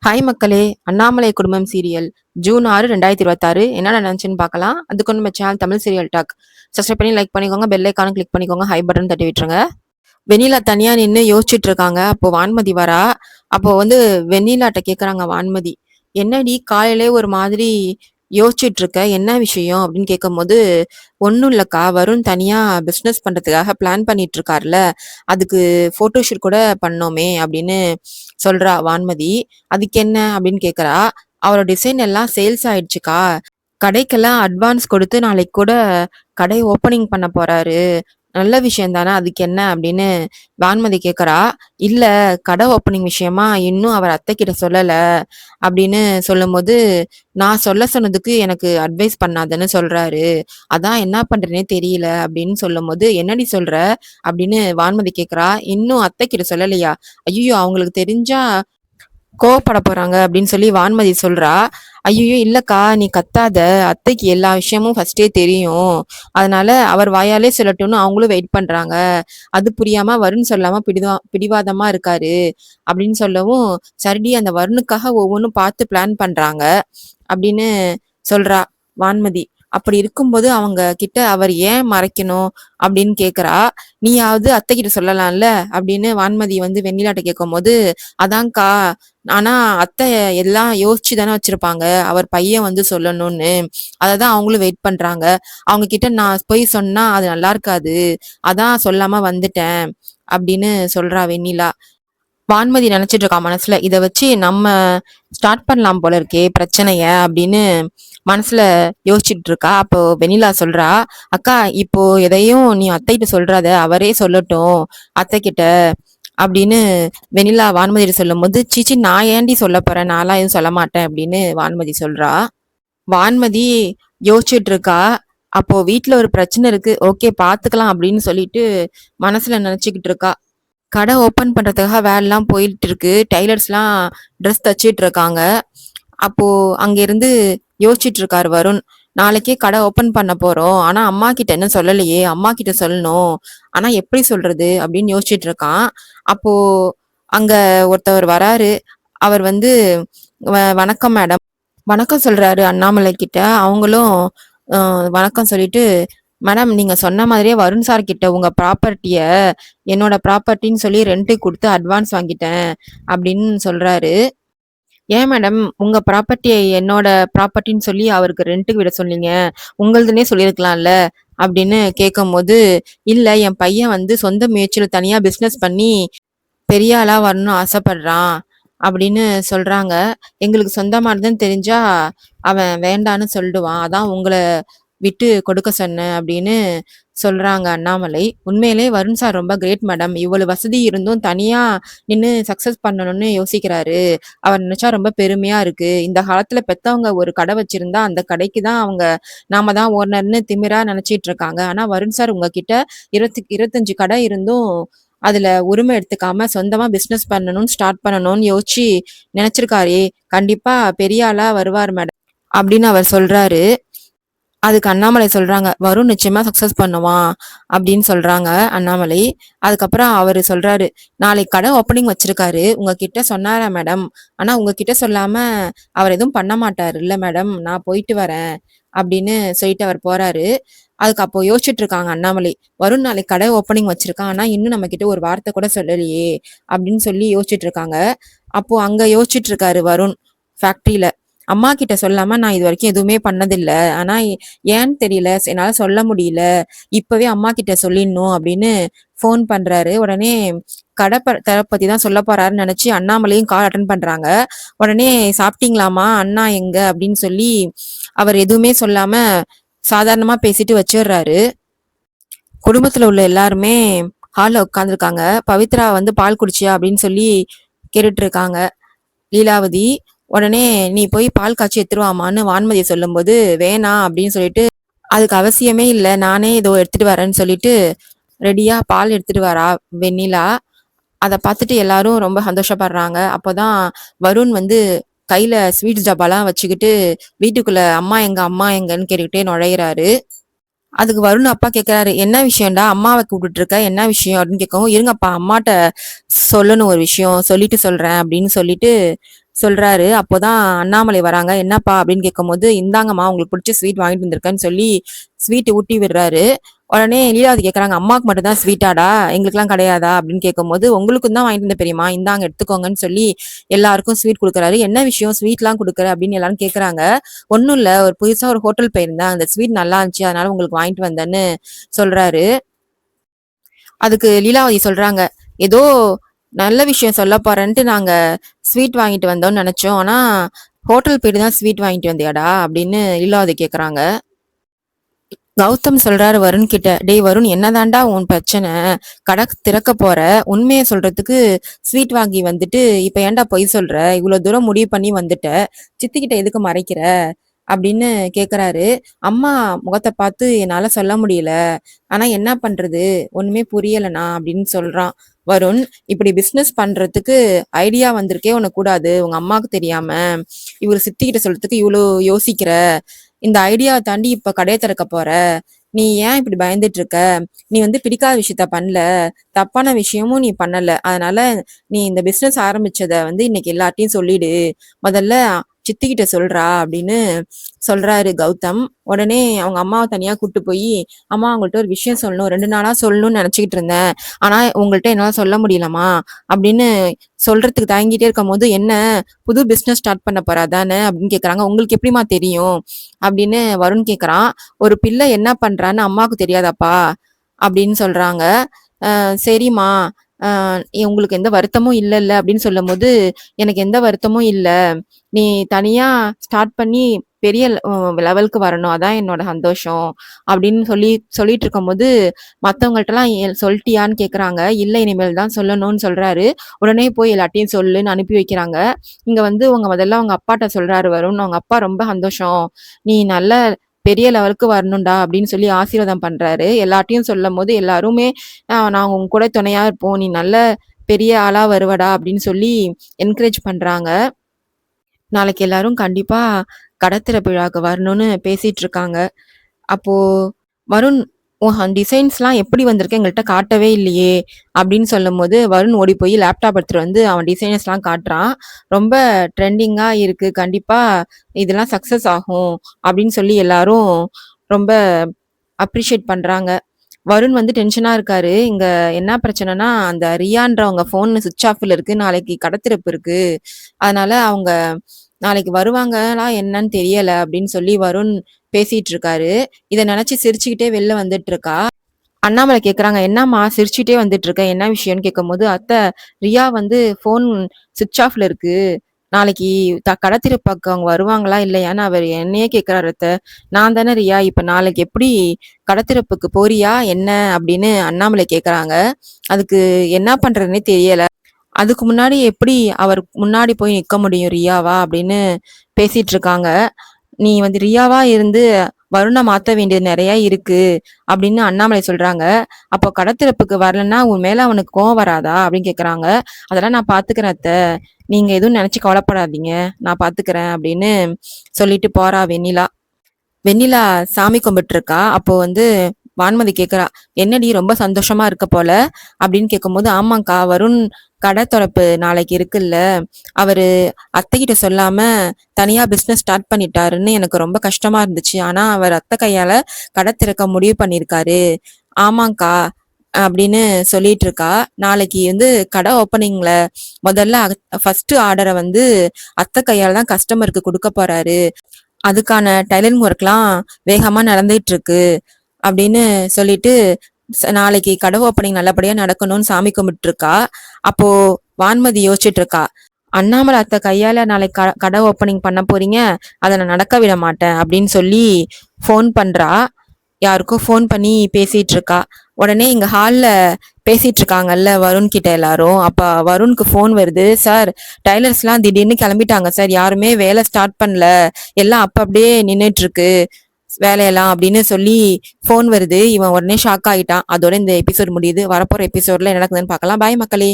Hi மக்களே! அண்ணாமலை குடும்பம் serial June 6, 2026 என்னென்ன நடந்துச்சுன்னு பார்க்கலாம். அதுக்கு நம்ம channel Tamil serial talk subscribe பண்ணி லைக் பண்ணிக்கோங்க. பெல் ஐக்கான கிளிக் பண்ணிக்கோங்க. ஹை பட்டன் தட்டி விட்டுருங்க. வெண்ணிலா தனியா நின்னு யோசிச்சுட்டு இருக்காங்க. அப்போ வான்மதி வரா. அப்போ வெண்ணிலாட்ட கேட்குறாங்க வான்மதி. "என்னடி காலையிலே ஒரு மாதிரி யோசிச்சுட்டு இருக்க? என்ன விஷயம்?" அப்படின்னு கேட்கும்போது, "ஒண்ணும் இல்லக்கா. வருண் தனியா பிசினஸ் பண்றதுக்காக பிளான் பண்ணிட்டு இருக்கார்ல. அதுக்கு ஃபோட்டோ ஷூட் கூட பண்ணோமே" அப்படின்னு சொல்றா வான்மதி. "அதுக்கு என்ன?" அப்படின்னு கேட்குறா. "அவரோட டிசைன் எல்லாம் சேல்ஸ் ஆயிடுச்சுக்கா. கடைக்கெல்லாம் அட்வான்ஸ் கொடுத்து நாளைக்கு கூட கடை ஓப்பனிங் பண்ண போறாரு. நல்ல விஷயம் தானே, அதுக்கு என்ன?" அப்படின்னு வான்மதி கேட்குறா. "இல்ல, கடை ஓப்பனிங் விஷயமா இன்னும் அவர் அத்தைக்கிட்ட சொல்லல" அப்படின்னு சொல்லும்போது, "நான் சொல்ல சொன்னதுக்கு எனக்கு அட்வைஸ் பண்ணாதன்னு சொல்றாரு. அதான் என்ன பண்றேன்னே தெரியல" அப்படின்னு சொல்லும்போது, "என்னடி சொல்ற?" அப்படின்னு வான்மதி கேட்குறா. "இன்னும் அத்தைக்கிட்ட சொல்லலையா? ஐயையோ! அவங்களுக்கு தெரிஞ்சா கோவப்பட போறாங்க" அப்படின்னு சொல்லி வான்மதி சொல்றா. "ஐயையோ! இல்லக்கா, நீ கத்தாத. அத்தைக்கு எல்லா விஷயமும் ஃபர்ஸ்ட்டே தெரியும். அதனால அவர் வாயாலே சொல்லட்டும்னு அவங்களும் வெயிட் பண்றாங்க. அது புரியாம வருண் சொல்லாம பிடிவாதமா இருக்காரு" அப்படின்னு சொல்லவும், "சரிடி, அந்த வருணுக்காக ஒவ்வொன்னும் பார்த்து பிளான் பண்றாங்க" அப்படின்னு சொல்றா வான்மதி. "அப்படி இருக்கும்போது அவங்க கிட்ட அவர் ஏன் மறைக்கணும்?" அப்படின்னு கேட்குறா. "நீயாவது அத்தைக்கிட்ட சொல்லலாம்ல" அப்படின்னு வான்மதி வெண்ணிலாட்ட கேட்கும்போது, "அதான்க்கா, ஆனா அத்தை எல்லாம் யோசிச்சு தானே வச்சிருப்பாங்க. அவர் பையன் சொல்லணும்னு. அததான் அவங்களும் வெயிட் பண்றாங்க. அவங்க கிட்ட நான் போய் சொன்னா அது நல்லா இருக்காது. அதான் சொல்லாம வந்துட்டேன்" அப்படின்னு சொல்றா வெண்ணிலா. வான்மதி நினைச்சிட்டு இருக்கா மனசுல, "இத வச்சு நம்ம ஸ்டார்ட் பண்ணலாம் போல இருக்கே பிரச்சனைய" அப்படின்னு மனசுல யோசிச்சுட்டு இருக்கா. அப்போ வெண்ணிலா சொல்றா, "அக்கா, இப்போ எதையும் நீ அத்தைகிட்ட சொல்றாத. அவரே சொல்லட்டும் அத்தைகிட்ட" அப்படின்னு வெண்ணிலா வான்மதிட்ட சொல்லும்போது, "சீச்சி, நான் ஏன்டி சொல்ல போறேன்? நான்லாம் எதுவும் சொல்ல மாட்டேன்" அப்படின்னு வான்மதி சொல்றா. வான்மதி யோசிச்சுட்டு இருக்கா. அப்போ வீட்ல ஒரு பிரச்சனை இருக்கு. ஓகே, பாத்துக்கலாம் அப்படின்னு சொல்லிட்டு மனசுல நினைச்சுக்கிட்டு இருக்கா. கடை ஓப்பன் பண்றதுக்காக வேலைலாம் போயிட்டு இருக்கு. டெய்லர்ஸ்லாம் ட்ரெஸ் தச்சிட்டு இருக்காங்க. அப்போ அங்க இருந்து யோசிச்சுட்டு இருக்காரு வருண். "நாளைக்கே கடை ஓப்பன் பண்ண போறோம். ஆனா அம்மா கிட்ட இன்னும் சொல்லலையே. அம்மா கிட்ட சொல்லணும். ஆனா எப்படி சொல்றது?" அப்படின்னு யோசிச்சுட்டு இருக்கான். அப்போ அங்க ஒருத்தவர் வராரு. அவர் "வணக்கம் மேடம்" வணக்கம் சொல்றாரு அண்ணாமலை கிட்ட. அவங்களும் வணக்கம் சொல்லிட்டு, "மேடம், நீங்க சொன்ன மாதிரியே வருண் சார் கிட்ட உங்க ப்ராப்பர்ட்டிய என்னோட ப்ராப்பர்ட்டின்னு சொல்லி ரென்ட்டுக்கு குடுத்து அட்வான்ஸ் வாங்கிட்டேன்" அப்படின்னு சொல்றாரு. "ஏன் மேடம், உங்க ப்ராப்பர்ட்டிய என்னோட ப்ராப்பர்ட்டின்னு சொல்லி அவருக்கு ரென்ட்டுக்கு விட சொன்னீங்க? உங்களுதுன்னே சொல்லியிருக்கலாம்ல" அப்படின்னு கேட்கும்போது, "இல்ல, என் பையன் சொந்த முயற்சியில தனியா பிசினஸ் பண்ணி பெரிய ஆளா வரணும்னு ஆசைப்படுறான்" அப்படின்னு சொல்றாங்க. "எங்களுக்கு சொந்தமானதுன்னு தெரிஞ்சா அவன் வேண்டான்னு சொல்லிடுவான். அதான் உங்கள விட்டு கொடுக்க சொன்னேன்" அப்படின்னு சொல்றாங்க அண்ணாமலை. "உண்மையிலே வருண் சார் ரொம்ப கிரேட் மேடம். இவ்வளவு வசதி இருந்தும் தனியா நின்னு சக்சஸ் பண்ணணும்னு யோசிக்கிறாரு. அவர் நினைச்சா ரொம்ப பெருமையா இருக்கு. இந்த காலத்துல பெத்தவங்க ஒரு கடை வச்சிருந்தா அந்த கடைக்கு தான் நாம தான் ஓனர்னு திமிரா நினைச்சிட்டு இருக்காங்க. ஆனா வருண் சார் உங்ககிட்ட 25 கடை இருந்தும் அதுல உரிமை எடுத்துக்காம சொந்தமா பிசினஸ் பண்ணணும்னு ஸ்டார்ட் பண்ணணும்னு யோசிச்சு நினைச்சிருக்காரே. கண்டிப்பா பெரிய ஆளா வருவார் மேடம்" அப்படின்னு அவர் சொல்றாரு. அதுக்கு அண்ணாமலை சொல்றாங்க, "வருண் நிச்சயமா சக்சஸ் பண்ணுவான்" அப்படின்னு சொல்றாங்க அண்ணாமலை. அதுக்கப்புறம் அவரு சொல்றாரு, "நாளைக்கு கடை ஓப்பனிங் வச்சிருக்காரு. உங்ககிட்ட சொன்னாரா மேடம்? ஆனா உங்ககிட்ட சொல்லாம அவர் எதுவும் பண்ண மாட்டாரு இல்ல மேடம்? நான் போயிட்டு வரேன்" அப்படின்னு சொல்லிட்டு அவர் போறாரு. அதுக்கு அப்போ யோசிச்சுட்டு இருக்காங்க அண்ணாமலை. "வருண் நாளைக்கு கடை ஓப்பனிங் வச்சிருக்கான். ஆனா இன்னும் நம்ம கிட்ட ஒரு வார்த்தை கூட சொல்லலையே" அப்படின்னு சொல்லி யோசிச்சுட்டு இருக்காங்க. அப்போ அங்க யோசிச்சுட்டு இருக்காரு வருண் ஃபேக்டரியில. "அம்மா கிட்ட சொல்லாம நான் இது வரைக்கும் எதுவுமே பண்ணதில்ல. ஆனா ஏன்னு தெரியல, என்னால சொல்ல முடியல. இப்பவே அம்மா கிட்ட சொல்லிடணும்" அப்படின்னு ஃபோன் பண்றாரு. உடனே கடை பத்தி தான் சொல்ல போறாருன்னு நினைச்சு அண்ணாமலையும் கால் அட்டன் பண்றாங்க. உடனே, "சாப்பிட்டீங்களாமா? அண்ணா எங்க?" அப்படின்னு சொல்லி அவர் எதுவுமே சொல்லாம சாதாரணமா பேசிட்டு வச்சிடுறாரு. குடும்பத்துல உள்ள எல்லாருமே ஹால்ல உட்காந்துருக்காங்க. பவித்ரா "பால் குடிச்சியா?" அப்படின்னு சொல்லி கேட்டுட்டு இருக்காங்க லீலாவதி. உடனே, "நீ போய் பால் காய்ச்சி எடுத்துருவாமான்னு" வான்மதி சொல்லும்போது, "வேணாம்" அப்படின்னு சொல்லிட்டு, "அதுக்கு அவசியமே இல்ல. நானே இதோ எடுத்துட்டு வரேன்னு" சொல்லிட்டு ரெடியா பால் எடுத்துட்டு வரா வெண்ணிலா. அத பார்த்துட்டு எல்லாரும் ரொம்ப சந்தோஷப்படுறாங்க. அப்போதான் வருண் கையில ஸ்வீட்ஸ் டப்பாலாம் வச்சுக்கிட்டு வீட்டுக்குள்ள "அம்மா எங்க? அம்மா எங்கன்னு?" கேட்டுக்கிட்டே நுழையிறாரு. அதுக்கு வருண் அப்பா கேட்கறாரு, "என்ன விஷயம்டா? அம்மாவை கூப்பிட்டு இருக்க? என்ன விஷயம்?" அப்படின்னு கேட்கவும், "இருங்கப்பா, அம்மாட்ட சொல்லணும் ஒரு விஷயம். சொல்லிட்டு சொல்றேன்" அப்படின்னு சொல்லிட்டு சொல்றாரு. அப்போதான் அண்ணாமலை வராங்க. "என்னப்பா?" அப்படின்னு கேட்கும்போது, "இந்தாங்கம்மா உங்களுக்கு பிடிச்ச ஸ்வீட் வாங்கிட்டு வந்திருக்கேன்னு" சொல்லி ஸ்வீட் ஊட்டி விடுறாரு. உடனே லீலாவதி கேட்குறாங்க, "அம்மாவுக்கு மட்டும் தான் ஸ்வீட்டாடா? எங்களுக்கெல்லாம் கிடையாதா?" அப்படின்னு கேட்கும்போது, "உங்களுக்கும் தான் வாங்கிட்டு வந்தேன் பெரியம்மா. இந்தாங்க எடுத்துக்கோங்கன்னு" சொல்லி எல்லாருக்கும் ஸ்வீட் குடுக்குறாரு. "என்ன விஷயம் ஸ்வீட்லாம் குடுக்குற?" அப்படின்னு எல்லாரும் கேட்குறாங்க. "ஒண்ணும் இல்ல. ஒரு புதுசா ஒரு ஹோட்டல் போயிருந்தேன். அந்த ஸ்வீட் நல்லா இருந்துச்சு. அதனால உங்களுக்கு வாங்கிட்டு வந்தேன்னு" சொல்றாரு. அதுக்கு லீலாவதி சொல்றாங்க, "ஏதோ நல்ல விஷயம் சொல்லப் போறேன்ட்டு நாங்க ஸ்வீட் வாங்கிட்டு வந்தோம்னு நெனச்சோம். ஆனா ஹோட்டல் போயிட்டு தான் ஸ்வீட் வாங்கிட்டு வந்தியாடா?" அப்படின்னு லீலாவதி கேட்குறாங்க. கௌதம் சொல்றாரு வருண் கிட்ட, "டேய் வருண் என்னதான்டா உன் பிரச்சனை? கடை திறக்க போற, உண்மைய சொல்றதுக்கு ஸ்வீட் வாங்கி வந்துட்டு இப்ப ஏன்டா பொய் சொல்ற? இவ்வளவு தூரம் முடிவு பண்ணி வந்துட்ட, சித்திக்கிட்ட எதுக்கு மறைக்கிற?" அப்படின்னு கேக்குறாரு. அம்மா முகத்தை பார்த்து என்னால சொல்ல முடியல, ஆனா என்ன பண்றது, ஒண்ணுமே புரியலண்ணா அப்படின்னு சொல்றான் வருண். "இப்படி பிசினஸ் பண்றதுக்கு ஐடியா வந்திருக்கே உனக்கு கூடாது, உங்க அம்மாவுக்கு தெரியாம இவர் சித்திக்கிட்ட சொல்றதுக்கு இவ்வளோ யோசிக்கிற, இந்த ஐடியாவை தாண்டி இப்ப கடையை திறக்க போற, நீ ஏன் இப்படி பயந்துட்டு இருக்க? நீ பிடிக்காத விஷயத்த பண்ணல, தப்பான விஷயமும் நீ பண்ணல, அதனால நீ இந்த பிசினஸ் ஆரம்பிச்சத இன்னைக்கு எல்லார்ட்டையும் சொல்லிடு, முதல்ல சித்திக்கிட்ட சொல்றா" அப்படின்னு சொல்றாரு கௌதம். உடனே அவங்க அம்மாவை தனியா கூட்டு போய், "அம்மா உங்கள்ட்ட ஒரு விஷயம் சொல்லணும், 2 நாளா சொல்லணும்னு நினைச்சுக்கிட்டு இருந்தேன், ஆனா உங்கள்ட்ட என்னால சொல்ல முடியலம்மா" அப்படின்னு சொல்றதுக்கு தயங்கிட்டே இருக்கும் போது, "என்ன புது பிசினஸ் ஸ்டார்ட் பண்ண போறா தானே?" அப்படின்னு கேக்குறாங்க. "உங்களுக்கு எப்படிமா தெரியும்?" அப்படின்னு வருண் கேக்குறான். "ஒரு பிள்ளை என்ன பண்றான்னு அம்மாவுக்கு தெரியாதாப்பா?" அப்படின்னு சொல்றாங்க. சரிம்மா, உங்களுக்கு எந்த வருத்தமும் இல்லைல்ல அப்படின்னு சொல்லும்போது, "எனக்கு எந்த வருத்தமும் இல்ல, நீ தனியா ஸ்டார்ட் பண்ணி பெரிய லெவலுக்கு வரணும், அதான் என்னோட சந்தோஷம்" அப்படின்னு சொல்லிட்டு இருக்கும்போது, மத்தவங்கள்ட்டலாம் சொல்லிட்டியான்னு கேக்குறாங்க. "இல்ல இனிமேல் தான் சொல்லணும்னு" சொல்றாரு. உடனே போய் எல்லார்ட்டையும் சொல்லுன்னு அனுப்பி வைக்கிறாங்க. இங்க உங்க முதல்ல அவங்க அப்பாட்ட சொல்றாரு வருண். அவங்க அப்பா ரொம்ப சந்தோஷம், "நீ நல்ல பெரிய லெவலுக்கு வரணும்டா" அப்படின்னு சொல்லி ஆசீர்வாதம் பண்றாரு. எல்லார்ட்டையும் சொல்லும்போது எல்லாருமே, நாங்க உங்க கூட துணையா இருப்போம், நீ நல்ல பெரிய ஆளா வருவடா" அப்படின்னு சொல்லி என்கரேஜ் பண்றாங்க. நாளைக்கு எல்லாரும் கண்டிப்பா கடை திறப்பு விழாக்கு வரணும்னு பேசிட்டு இருக்காங்க. அப்போ வருண், "உன் டிசைன்ஸ்லாம் எப்படி வந்திருக்கு எங்கள்ட்ட காட்டவே இல்லையே" அப்படின்னு சொல்லும்போது, வருண் ஓடி போய் லேப்டாப் எடுத்துட்டு அவன் டிசைன்ஸ்லாம் காட்டுறான். "ரொம்ப ட்ரெண்டிங்கா இருக்கு, கண்டிப்பா இதெல்லாம் சக்சஸ் ஆகும்" அப்படின்னு சொல்லி எல்லாரும் ரொம்ப அப்ரிஷியேட் பண்றாங்க. வருண் டென்ஷனா இருக்காரு. இங்க என்ன பிரச்சனைனா, அந்த ரியான்றவங்க ஃபோன் ஸ்விட்ச் ஆஃப்ல இருக்கு. நாளைக்கு கடை திறப்பு இருக்கு, அதனால அவங்க நாளைக்கு வருவாங்களா என்னன்னு தெரியல அப்படின்னு சொல்லி வருண் பேசிட்டு இருக்காரு. இத நினைச்சு சிரிச்சுக்கிட்டே வெளில வந்துட்டு இருக்கா. அண்ணாமலை கேக்குறாங்க, "என்னம்மா சிரிச்சுட்டே வந்துட்டு இருக்க, என்ன விஷயம்னு?" கேட்கும்போது, "அத்தை, ரியா ஃபோன் சுவிட்ச் ஆஃப்ல இருக்கு, நாளைக்கு கடை திறப்பாக்கு அவங்க வருவாங்களா இல்லையான்னு அவர் என்னையே கேட்கிறாரு அத்தை. நான் தானே ரியா, இப்ப நாளைக்கு எப்படி கடை திறப்புக்கு போறியா என்ன?" அப்படின்னு அண்ணாமலை கேக்குறாங்க. அதுக்கு என்ன பண்றதுன்னே தெரியல. அதுக்கு முன்னாடி எப்படி அவர் முன்னாடி போய் நிக்க முடியும் ரியாவா அப்படின்னு பேசிட்டு இருக்காங்க. "நீ ரியாவா இருந்து வருண மாத்த வேண்டியது நிறைய இருக்கு" அப்படின்னு அண்ணாமலை சொல்றாங்க. "அப்போ கடத்திறப்புக்கு வரலன்னா உன் மேல அவனுக்கு கோவம் வராதா?" அப்படின்னு கேக்குறாங்க. "அதெல்லாம் நான் பாத்துக்கிறேன் அத்தை, நீங்க எதுவும் நினைச்சு கவலைப்படாதீங்க, நான் பாத்துக்கிறேன்" அப்படின்னு சொல்லிட்டு போறா வெண்ணிலா. வெண்ணிலா சாமி கும்பிட்டு இருக்கா. அப்போ வான்மதி கேக்குறா, "என்னடி ரொம்ப சந்தோஷமா இருக்க போல" அப்படின்னு கேட்கும்போது, "ஆமாக்கா, வருண் கடை திறப்பு நாளைக்கு இருக்குல்ல, அவரு அத்தைகிட்ட சொல்லாம தனியா பிசினஸ் ஸ்டார்ட் பண்ணிட்டாருன்னு எனக்கு ரொம்ப கஷ்டமா இருந்துச்சு, ஆனா அவர் அத்தை கையால கடை திறக்க முடிவு பண்ணிருக்காரு." "ஆமாக்கா" அப்படின்னு சொல்லிட்டு இருக்கா. நாளைக்கு கடை ஓப்பனிங்ல முதல்ல ஃபர்ஸ்ட் ஆர்டரை அத்தை கையால தான் கஸ்டமருக்கு கொடுக்க போறாரு, அதுக்கான டைலரிங் ஒர்க்லாம் வேகமா நடந்துட்டு இருக்கு அப்படின்னு சொல்லிட்டு, நாளைக்கு கடை ஓப்பனிங் நல்லபடியா நடக்கணும்னு சாமி கும்பிட்டு இருக்கா. அப்போ வான்மதி யோசிச்சுட்டு இருக்கா, "அண்ணாமலை அத்தை கையால நாளைக்கு கடை ஓப்பனிங் பண்ண போறீங்க, அதை நான் நடக்க விட மாட்டேன்" அப்படின்னு சொல்லி ஃபோன் பண்றா. யாருக்கோ ஃபோன் பண்ணி பேசிட்டு இருக்கா. உடனே இங்க ஹால்ல பேசிட்டு இருக்காங்கல்ல வருண் கிட்ட எல்லாரும். அப்ப வருணுக்கு ஃபோன் வருது. "சார், டைலர்ஸ்லாம் திடீர்னு கிளம்பிட்டாங்க சார், யாருமே வேலை ஸ்டார்ட் பண்ணல, எல்லாம் அப்படியே நின்னுட்டு இருக்கு வேலையெல்லாம்" அப்படின்னு சொல்லி ஃபோன் வருது. இவன் உடனே ஷாக் ஆயிட்டான். அதோட இந்த எபிசோட் முடியுது. வரப்போற எபிசோட்ல என்ன நடக்குதுன்னு பார்க்கலாம். பாய் மக்களே.